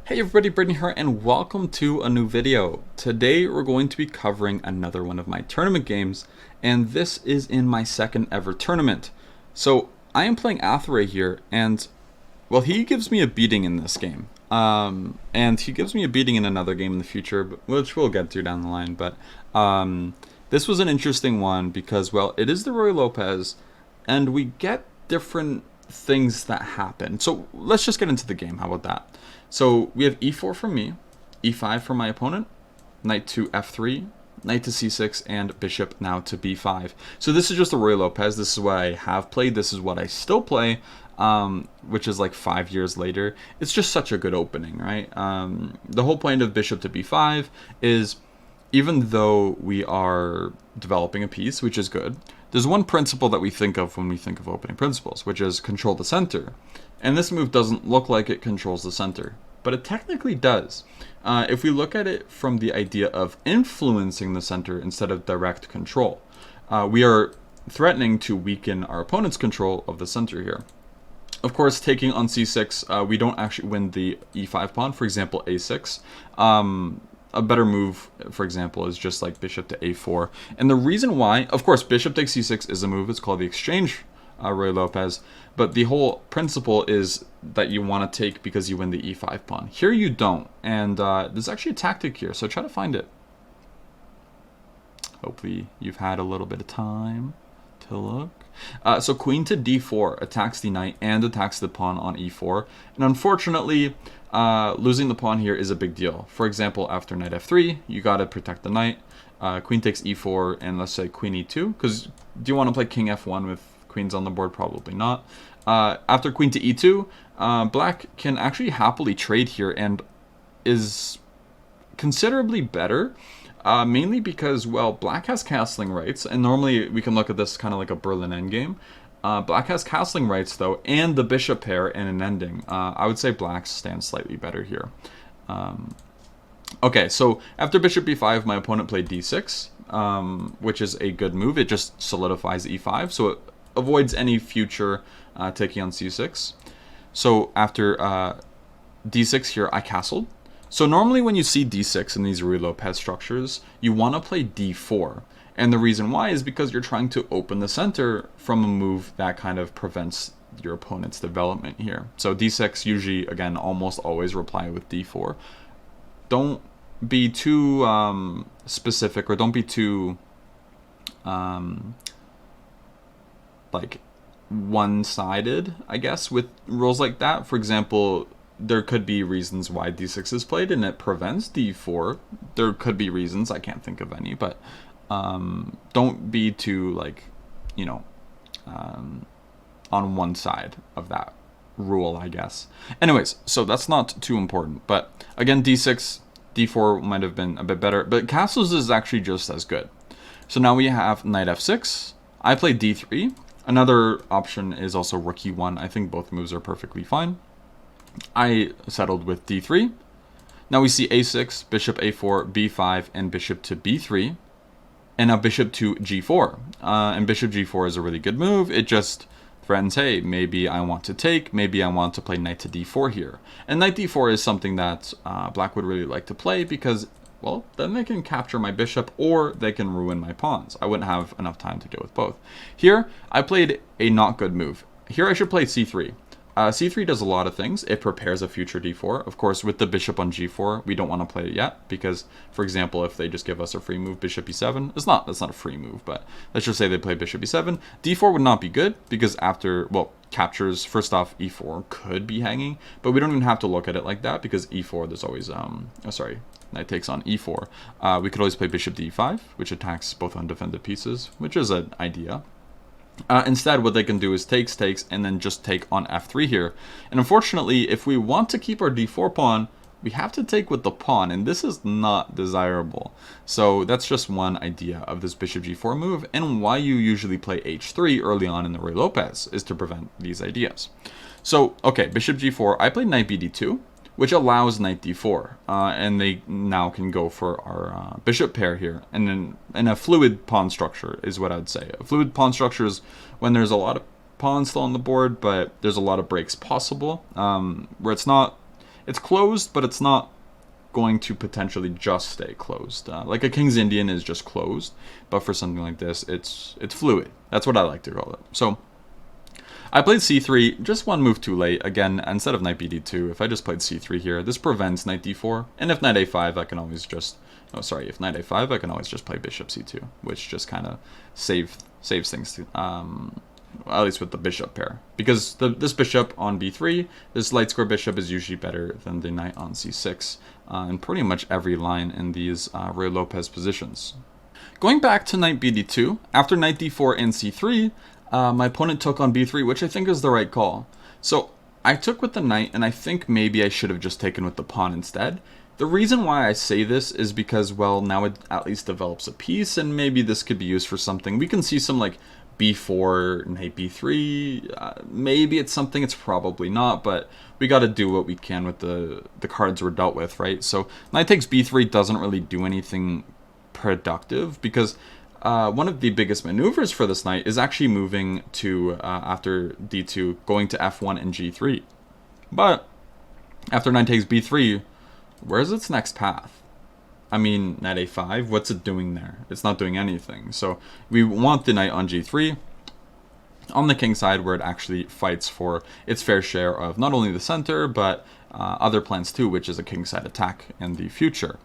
Hey everybody, Brittany here, and welcome to a new video. Today we're going to be covering another one of my tournament games, and this is in my second ever tournament. So I am playing Atheray here, and well, he gives me a beating in this game. And he gives me a beating in another game in the future, which we'll get to down the line. But this was an interesting one because, well, it is the Ruy Lopez, and we get different things that happen. So let's just get into the game. How about that? So we have e4 from me, e5 from my opponent, knight to f3, knight to c6, and bishop now to b5. So this is just a Ruy Lopez. This is what I have played. This is what I still play, which is like 5 years later. It's just such a good opening, right? The whole point of bishop to b5 is, even though we are developing a piece, which is good, there's one principle that we think of when we think of opening principles, which is control the center. And this move doesn't look like it controls the center, but it technically does. If we look at it from the idea of influencing the center instead of direct control, we are threatening to weaken our opponent's control of the center here. Of course, taking on c6, we don't actually win the e5 pawn. For example, a6. A better move, for example, is just like bishop to a4. And the reason why, of course, bishop takes c6 is a move. It's called the exchange, Ruy Lopez. But the whole principle is that you want to take because you win the e5 pawn. Here you don't. And there's actually a tactic here, so try to find it. Hopefully you've had a little bit of time to look. So queen to d4 attacks the knight and attacks the pawn on e4. And unfortunately, losing the pawn here is a big deal. For example, after knight f3, you got to protect the knight. Queen takes e4, and let's say queen e2. Because do you want to play king f1 with queens on the board? Probably not. After queen to e2, black can actually happily trade here and is considerably better. Mainly because, well, black has castling rights, and normally we can look at this kind of like a Berlin endgame. Black has castling rights, though, and the bishop pair and an ending. I would say black stands slightly better here. Okay, so after bishop b5, my opponent played d6, which is a good move. It just solidifies e5, so it avoids any future taking on c6. So after d6 here, I castled. So normally when you see d6 in these Ruy Lopez structures, you want to play d4. And the reason why is because you're trying to open the center from a move that kind of prevents your opponent's development here. So d6 usually, again, almost always reply with d4. Don't be too specific, or don't be too like one-sided, I guess, with rules like that. For example, there could be reasons why d6 is played and it prevents d4. There could be reasons, I can't think of any, but don't be too, like, you know, on one side of that rule, I guess. Anyways, so that's not too important. But again, d6, d4 might have been a bit better, but castles is actually just as good. So now we have knight f6. I played d3. Another option is also rook e1. I think both moves are perfectly fine. I settled with d3. Now we see a6, bishop a4, b5, and bishop to b3. And now bishop to g4. And bishop g4 is a really good move. It just threatens, hey, maybe I want to take, maybe I want to play knight to d4 here. And knight d4 is something that black would really like to play because, well, then they can capture my bishop or they can ruin my pawns. I wouldn't have enough time to deal with both. Here, I played a not good move. Here I should play c3. C3 does a lot of things. It prepares a future d4. Of course, with the bishop on g4, we don't want to play it yet because, for example, if they just give us a free move, bishop e7, that's not a free move, but let's just say they play bishop e7. d4 would not be good because after, well, captures, first off, e4 could be hanging, but we don't even have to look at it like that because e4, there's always, knight takes on e4. We could always play bishop d5, which attacks both undefended pieces, which is an idea. Instead, what they can do is takes, and then just take on f3 here. And unfortunately, if we want to keep our d4 pawn, we have to take with the pawn, and this is not desirable. So that's just one idea of this bishop g4 move, and why you usually play h3 early on in the Ruy Lopez is to prevent these ideas. So, okay, bishop g4, I played knight bd2, which allows knight d4, and they now can go for our bishop pair here. And then in a fluid pawn structure is what I'd say. A fluid pawn structure is when there's a lot of pawns still on the board, but there's a lot of breaks possible, where it's not It's closed, but it's not going to potentially just stay closed. Like a King's Indian is just closed, but for something like this, it's fluid. That's what I like to call it. So I played c3, just one move too late. Again, instead of knight bd2, if I just played c3 here, this prevents knight d4. And if knight a5, I can always just... Oh, sorry, if knight a5, I can always just play bishop c2, which just kind of saves things, to, at least with the bishop pair. Because this bishop on b3, this light square bishop is usually better than the knight on c6, in pretty much every line in these Ruy Lopez positions. Going back to knight bd2, after knight d4 and c3, my opponent took on b3, which I think is the right call. So I took with the knight, and I think maybe I should have just taken with the pawn instead. The reason why I say this is because, well, now it at least develops a piece, and maybe this could be used for something. We can see some, like, b4, knight b3, maybe it's something, it's probably not, but we got to do what we can with the cards we're dealt with, right? So knight takes b3 doesn't really do anything productive, because one of the biggest maneuvers for this knight is actually moving to, after d2, going to f1 and g3. But after knight takes b3, where's its next path? I mean, knight a5, what's it doing there? It's not doing anything. So we want the knight on g3 on the king side, where it actually fights for its fair share of not only the center, but other plans too, which is a king side attack in the future.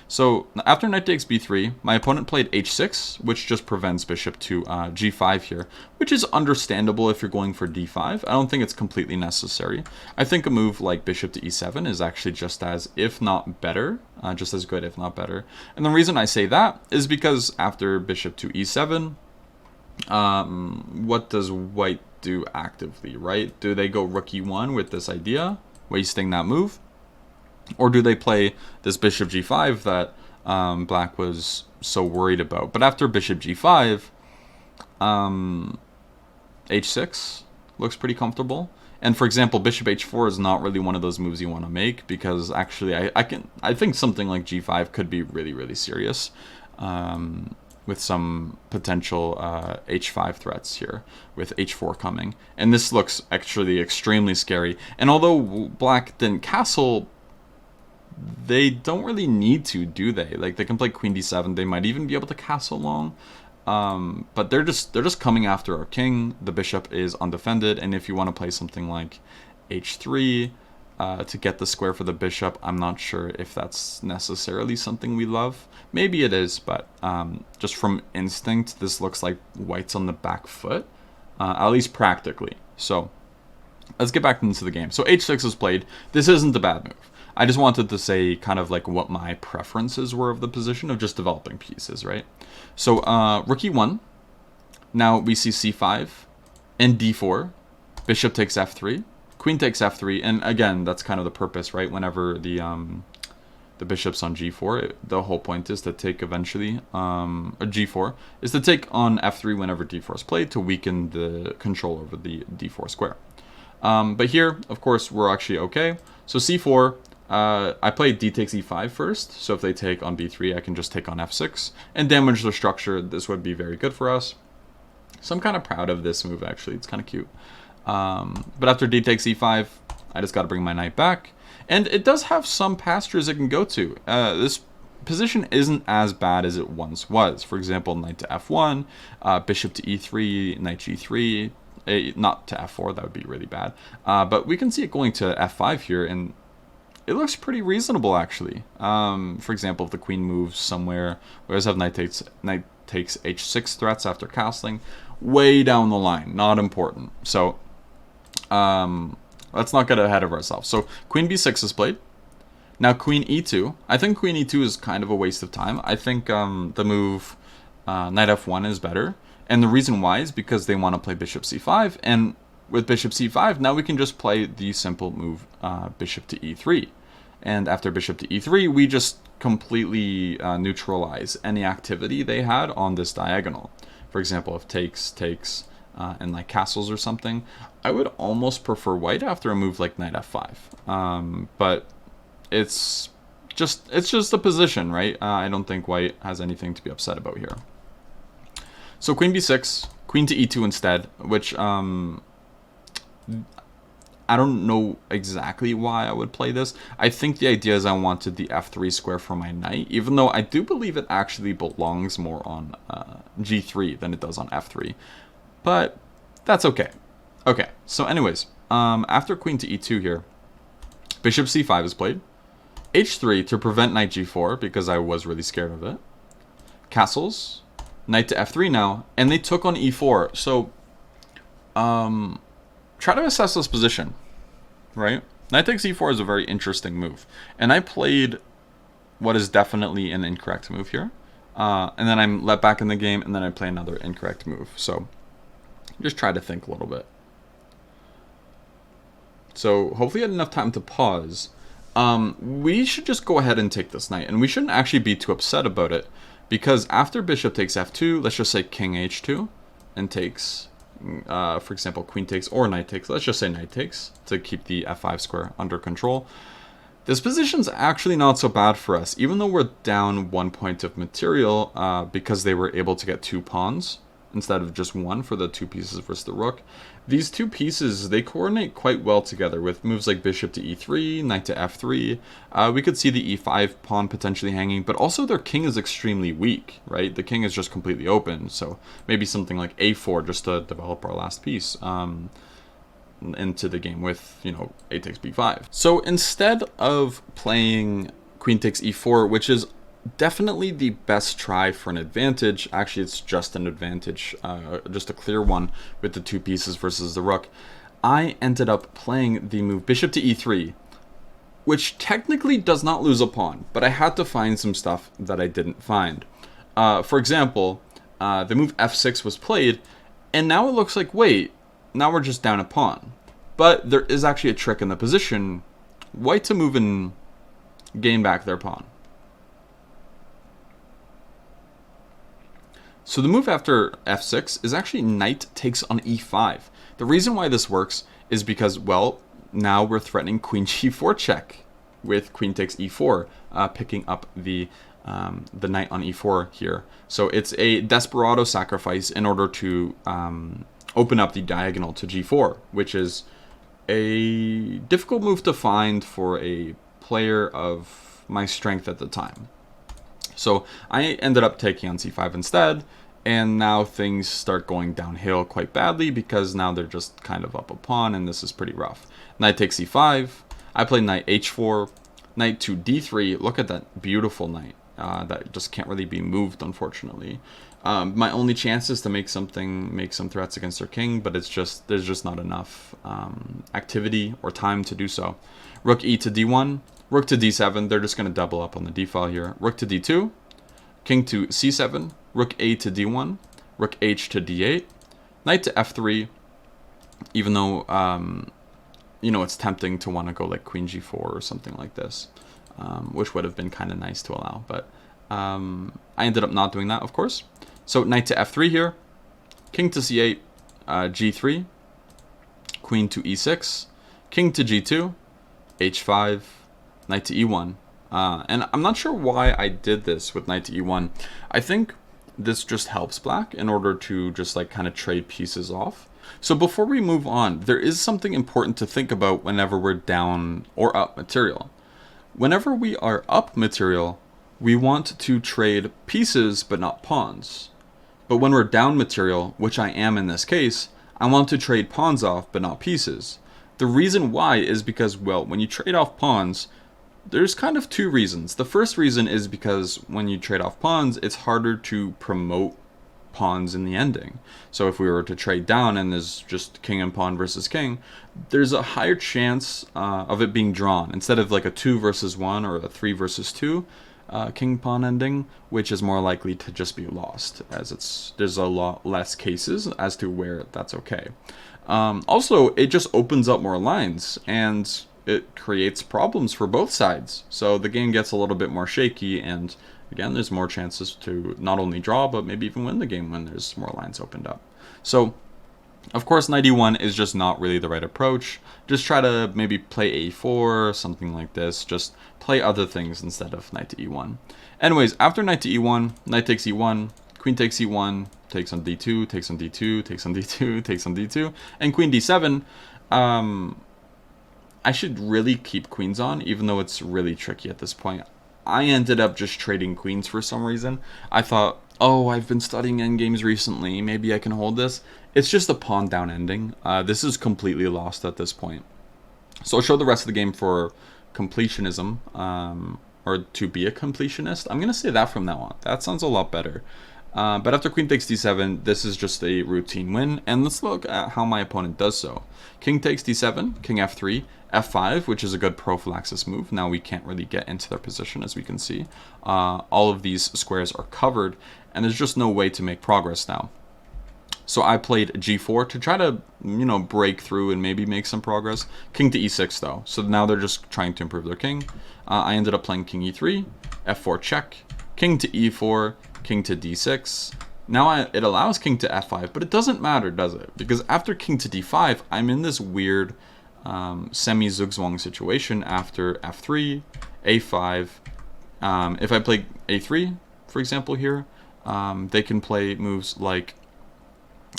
So after knight takes b3, my opponent played h6, which just prevents bishop to g5 here, which is understandable if you're going for d5. I don't think it's completely necessary. I think a move like bishop to e7 is actually just as, if not better, just as good, if not better. And the reason I say that is because after bishop to e7, what does white do actively, right? Do they go rook e1 with this idea, wasting that move? Or do they play this bishop g5 that black was so worried about? But after bishop g5, h6 looks pretty comfortable. And for example, bishop h4 is not really one of those moves you want to make, because actually I think something like g5 could be really, really serious, with some potential h5 threats here, with h4 coming. And this looks actually extremely scary. And although black didn't castle, they don't really need to, do they? Like, they can play queen d7. They might even be able to castle long. But they're just coming after our king. The bishop is undefended, and if you want to play something like h3 to get the square for the bishop, I'm not sure if that's necessarily something we love. Maybe it is, but just from instinct, this looks like white's on the back foot, at least practically. So let's get back into the game. So h6 is played. This isn't a bad move. I just wanted to say kind of like what my preferences were of the position of just developing pieces, right? So rook e1. Now we see c5 and d4. Bishop takes f3. Queen takes f3. And again, that's kind of the purpose, right? Whenever the bishop's on g4, the whole point is to take eventually, g4, is to take on f3 whenever d4 is played, to weaken the control over the d4 square. But here, of course, we're actually okay. So c4, I played d takes e5 first, so if they take on b3, I can just take on f6 and damage the structure. This would be very good for us. So I'm kind of proud of this move, actually. It's kind of cute. But after d takes e5, I just got to bring my knight back. And it does have some pastures it can go to. This position isn't as bad as it once was. For example, knight to f1, bishop to e3, knight g3, not to f4, that would be really bad. But we can see it going to f5 here, and it looks pretty reasonable, actually. For example, if the queen moves somewhere, we always have knight takes h6 threats after castling. Way down the line, not important. So let's not get ahead of ourselves. So queen b6 is played. Now queen e2. I think queen e2 is kind of a waste of time. I think the move knight f1 is better. And the reason why is because they want to play bishop c5. And with bishop c5, now we can just play the simple move bishop to e3. And after bishop to e3, we just completely neutralize any activity they had on this diagonal. For example, if takes, and like castles or something, I would almost prefer white after a move like knight f5. But it's just a position, right? I don't think white has anything to be upset about here. So queen b6, queen to e2 instead, which I don't know exactly why I would play this. I think the idea is I wanted the f3 square for my knight, even though I do believe it actually belongs more on g3 than it does on f3. But that's okay. Okay, so anyways, after queen to e2 here, bishop c5 is played. h3 to prevent knight g4 because I was really scared of it. Castles, knight to f3 now, and they took on e4. So, try to assess this position, right? Knight takes e4 is a very interesting move, and I played what is definitely an incorrect move here, and then I'm let back in the game, and then I play another incorrect move. So, just try to think a little bit. So hopefully I had enough time to pause. We should just go ahead and take this knight, and we shouldn't actually be too upset about it, because after bishop takes f2, let's just say king h2, and takes, for example, queen takes or knight takes. Let's just say knight takes to keep the f5 square under control. This position's actually not so bad for us, even though we're down 1 point of material because they were able to get 2 pawns instead of just 1 for the 2 pieces versus the rook. These 2 pieces, they coordinate quite well together with moves like bishop to e3, knight to f3. We could see the e5 pawn potentially hanging, but also their king is extremely weak, right? The king is just completely open, so maybe something like a4 just to develop our last piece into the game with, you know, a takes b5. So instead of playing queen takes e4, which is definitely the best try for an advantage. Actually, it's just an advantage, just a clear one with the 2 pieces versus the rook. I ended up playing the move bishop to e3, which technically does not lose a pawn, but I had to find some stuff that I didn't find. For example, the move f6 was played, and now it looks like, wait, now we're just down a pawn. But there is actually a trick in the position. White to move and gain back their pawn. So the move after f6 is actually knight takes on e5. The reason why this works is because, well, now we're threatening queen g4 check with queen takes e4, picking up the knight on e4 here. So it's a desperado sacrifice in order to open up the diagonal to g4, which is a difficult move to find for a player of my strength at the time. So I ended up taking on c5 instead, and now things start going downhill quite badly because now they're just kind of up a pawn, and this is pretty rough. Knight takes c5. I play knight h4, knight to d3. Look at that beautiful knight that just can't really be moved, unfortunately. My only chance is to make some threats against their king, but there's just not enough activity or time to do so. Rook e to d1. Rook to d7, they're just going to double up on the d file here. Rook to d2, king to c7, rook a to d1, rook h to d8, knight to f3, even though, you know, it's tempting to want to go like queen g4 or something like this, which would have been kind of nice to allow, but I ended up not doing that, of course. So knight to f3 here, king to c8, g3, queen to e6, king to g2, h5, knight to e1. And I'm not sure why I did this with knight to e1. I think this just helps black in order to just like kind of trade pieces off. So before we move on, there is something important to think about whenever we're down or up material. Whenever we are up material, we want to trade pieces but not pawns. But when we're down material, which I am in this case, I want to trade pawns off but not pieces. The reason why is because, well, when you trade off pawns, there's kind of 2 reasons. The first reason is because when you trade off pawns, it's harder to promote pawns in the ending. So if we were to trade down and there's just king and pawn versus king, there's a higher chance of it being drawn instead of like a 2 versus 1 or a 3 versus 2 king pawn ending, which is more likely to just be lost, as there's a lot less cases as to where that's okay. Also, it just opens up more lines, and it creates problems for both sides. So the game gets a little bit more shaky, and again, there's more chances to not only draw, but maybe even win the game when there's more lines opened up. So, of course, knight e1 is just not really the right approach. Just try to maybe play a4, something like this. Just play other things instead of knight to e1. Anyways, after knight to e1, knight takes e1, queen takes e1, takes on d2, takes on d2, takes on d2, takes on d2, and queen d7. I should really keep queens on, even though it's really tricky at this point. I ended up just trading queens for some reason. I thought, oh, I've been studying endgames recently, maybe I can hold this. It's just a pawn down ending. This is completely lost at this point. So I'll show the rest of the game for completionism, or to be a completionist. I'm going to say that from now on. That sounds a lot better. But after queen takes d7, this is just a routine win. And let's look at how my opponent does so. King takes d7, king f3, f5, which is a good prophylaxis move. Now we can't really get into their position, as we can see. All of these squares are covered, and there's just no way to make progress now. So I played g4 to try to, break through and maybe make some progress. King to e6 though. So now they're just trying to improve their king. I ended up playing king e3, f4 check, king to e4, king to d6. Now it allows king to f5, but it doesn't matter, does it? Because after king to d5, I'm in this weird semi-zugzwang situation after f3, a5. If I play a3, for example here, they can play moves like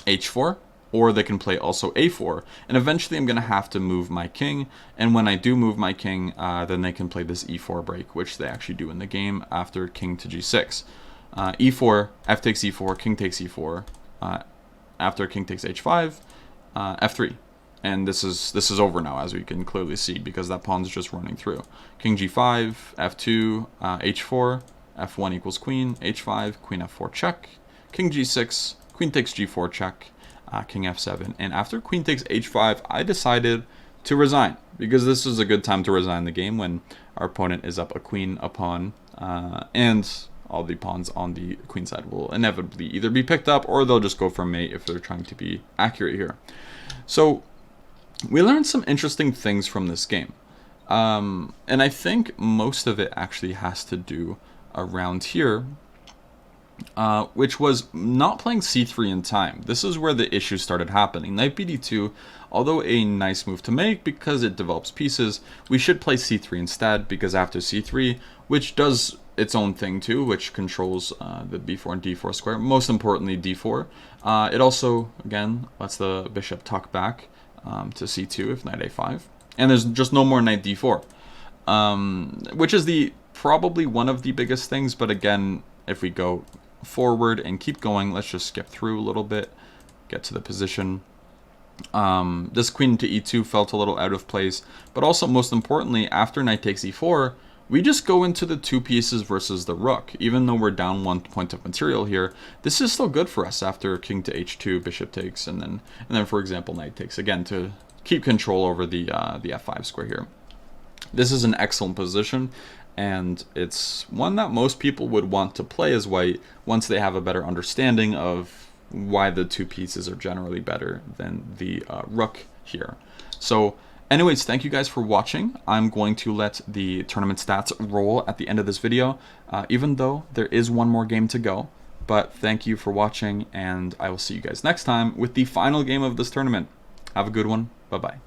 h4, or they can play also a4, and eventually I'm going to have to move my king, and when I do move my king, then they can play this e4 break, which they actually do in the game after king to g6. E4, f takes e4, king takes e4, after king takes h5, f3. And this is over now, as we can clearly see, because that pawn's just running through. King g5, f2, h4, f1 equals queen, h5, queen f4 check, king g6, queen takes g4 check, king f7. And after queen takes h5, I decided to resign, because this is a good time to resign the game when our opponent is up a queen, a pawn, and all the pawns on the queen side will inevitably either be picked up, or they'll just go for mate if they're trying to be accurate here. So we learned some interesting things from this game. And I think most of it actually has to do around here, which was not playing c3 in time. This is where the issues started happening. Knight bd2, although a nice move to make because it develops pieces, we should play c3 instead, because after c3, which does its own thing too, which controls the b4 and d4 square, most importantly d4, it also, again, lets the bishop tuck back to c2 if knight a5, and there's just no more knight d4, which is probably one of the biggest things. But again, if we go forward and keep going, let's just skip through a little bit, get to the position. This queen to e2 felt a little out of place, but also most importantly, after knight takes e4, we just go into the two pieces versus the rook. Even though we're down 1 point of material here, this is still good for us after king to h2, bishop takes, and then for example knight takes, again to keep control over the f5 square here. This is an excellent position, and it's one that most people would want to play as white once they have a better understanding of why the two pieces are generally better than the rook here. So anyways, thank you guys for watching. I'm going to let the tournament stats roll at the end of this video, even though there is one more game to go. But thank you for watching, and I will see you guys next time with the final game of this tournament. Have a good one. Bye-bye.